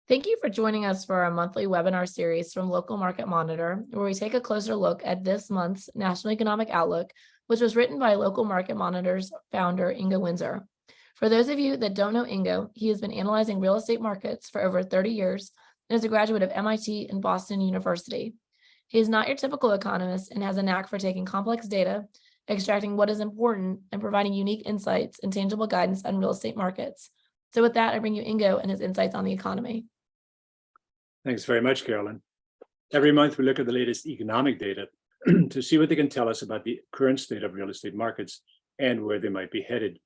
Thank you for joining us for our monthly webinar series from Local Market Monitor, where we take a closer look at this month's National Economic Outlook, which was written by Local Market Monitor's founder, Ingo Winzer. For those of you that don't know Ingo, he has been analyzing real estate markets for over 30 years and is a graduate of MIT and Boston University. He is not your typical economist and has a knack for taking complex data, extracting what is important, and providing unique insights and tangible guidance on real estate markets. So with that, I bring you Ingo and his insights on the economy. Thanks very much, Carolyn. Every month, we look at the latest economic data to see what they can tell us about the current state of real estate markets and where they might be headed.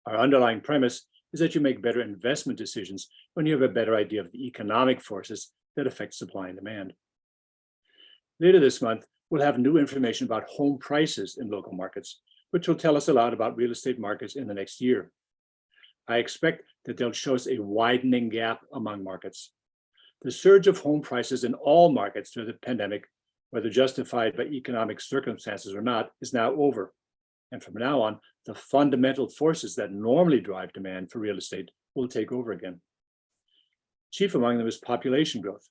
Our underlying premise is that you make better investment decisions when you have a better idea of the economic forces that affect supply and demand. Later this month, we'll have new information about home prices in local markets, which will tell us a lot about real estate markets in the next year. I expect that they'll show us a widening gap among markets. The surge of home prices in all markets during the pandemic, whether justified by economic circumstances or not, is now over. And from now on, the fundamental forces that normally drive demand for real estate will take over again. Chief among them is population growth.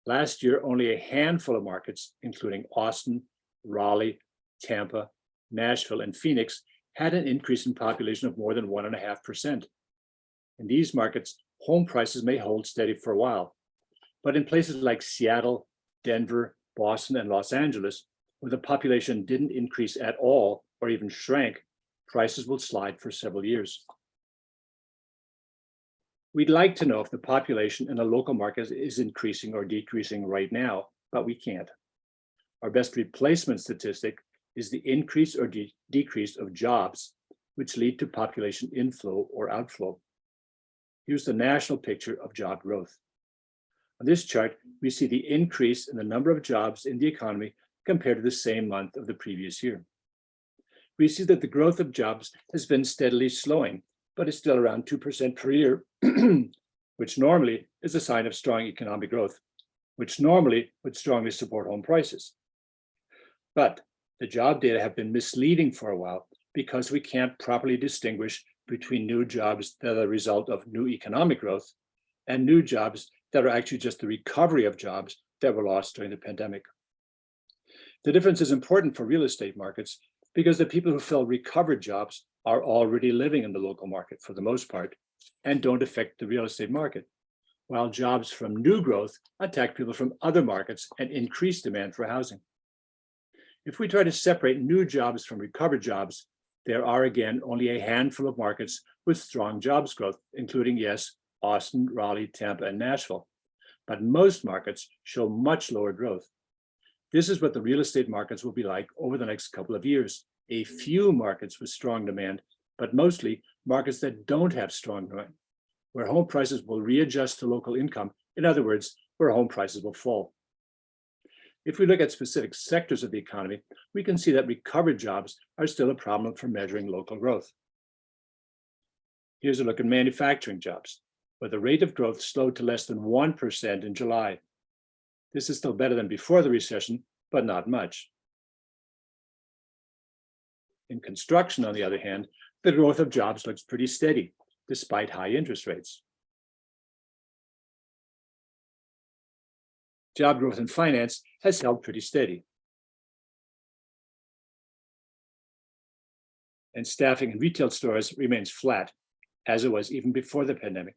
Last year, only a handful of markets, including Austin, Raleigh, Tampa, Nashville, and Phoenix, had an increase in population of more than 1.5%. In these markets, home prices may hold steady for a while. But in places like Seattle, Denver, Boston, and Los Angeles, where the population didn't increase at all or even shrank, prices will slide for several years. We'd like to know if the population in a local market is increasing or decreasing right now, but we can't. Our best replacement statistic is the increase or decrease of jobs, which lead to population inflow or outflow. Here's the national picture of job growth. On this chart, we see the increase in the number of jobs in the economy compared to the same month of the previous year. We see that the growth of jobs has been steadily slowing, but is still around 2% per year, which normally is a sign of strong economic growth, which normally would strongly support home prices. But the job data have been misleading for a while because we can't properly distinguish between new jobs that are the result of new economic growth and new jobs that are actually just the recovery of jobs that were lost during the pandemic. The difference is important for real estate markets because the people who fill recovered jobs are already living in the local market for the most part and don't affect the real estate market, while jobs from new growth attack people from other markets and increase demand for housing. If we try to separate new jobs from recovered jobs, there are again only a handful of markets with strong jobs growth, including, yes, Austin, Raleigh, Tampa, and Nashville. But most markets show much lower growth. This is what the real estate markets will be like over the next couple of years. A few markets with strong demand, but mostly markets that don't have strong demand, where home prices will readjust to local income. In other words, where home prices will fall. If we look at specific sectors of the economy, we can see that recovered jobs are still a problem for measuring local growth. Here's a look at manufacturing jobs, where the rate of growth slowed to less than 1% in July. This is still better than before the recession, but not much. In construction, on the other hand, the growth of jobs looks pretty steady, despite high interest rates. Job growth in finance has held pretty steady. And staffing in retail stores remains flat, as it was even before the pandemic.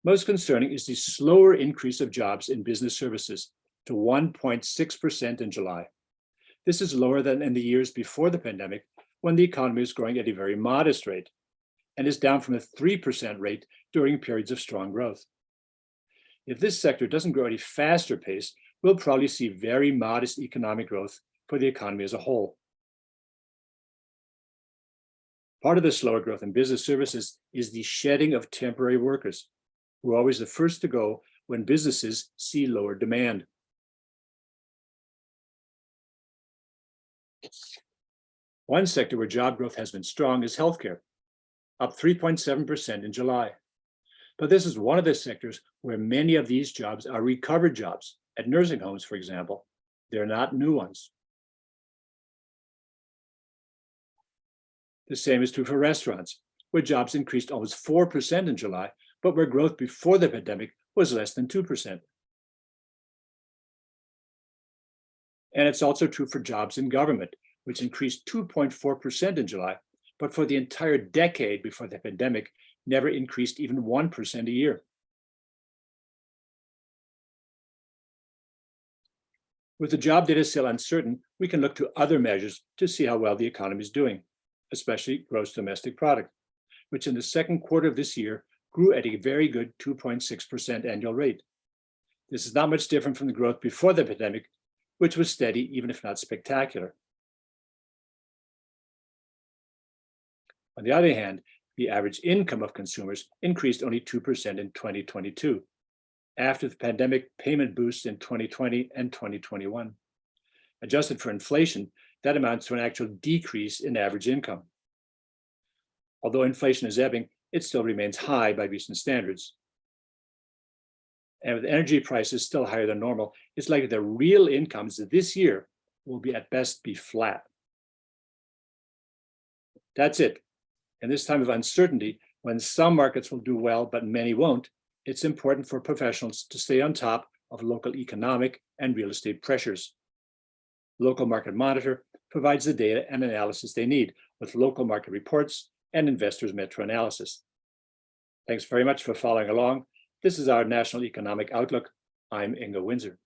Most concerning is the slower increase of jobs in business services to 1.6% in July. This is lower than in the years before the pandemic, when the economy was growing at a very modest rate, and is down from a 3% rate during periods of strong growth. If this sector doesn't grow at a faster pace, we'll probably see very modest economic growth for the economy as a whole. Part of the slower growth in business services is the shedding of temporary workers, who are always the first to go when businesses see lower demand. One sector where job growth has been strong is healthcare, up 3.7% in July. But this is one of the sectors where many of these jobs are recovered jobs. At nursing homes, for example, they're not new ones. The same is true for restaurants, where jobs increased almost 4% in July, but where growth before the pandemic was less than 2%. And it's also true for jobs in government, which increased 2.4% in July, but for the entire decade before the pandemic, never increased even 1% a year. With the job data still uncertain, we can look to other measures to see how well the economy is doing, especially gross domestic product, which in the second quarter of this year grew at a very good 2.6% annual rate. This is not much different from the growth before the pandemic, which was steady, even if not spectacular. On the other hand, the average income of consumers increased only 2% in 2022, after the pandemic payment boosts in 2020 and 2021. Adjusted for inflation, that amounts to an actual decrease in average income. Although inflation is ebbing, it still remains high by recent standards. And with energy prices still higher than normal, it's likely that real incomes this year will be at best be flat. That's it. In this time of uncertainty, when some markets will do well, but many won't, it's important for professionals to stay on top of local economic and real estate pressures. Local Market Monitor provides the data and analysis they need with local market reports and investors' metro analysis. Thanks very much for following along. This is our National Economic Outlook. I'm Ingo Winzer.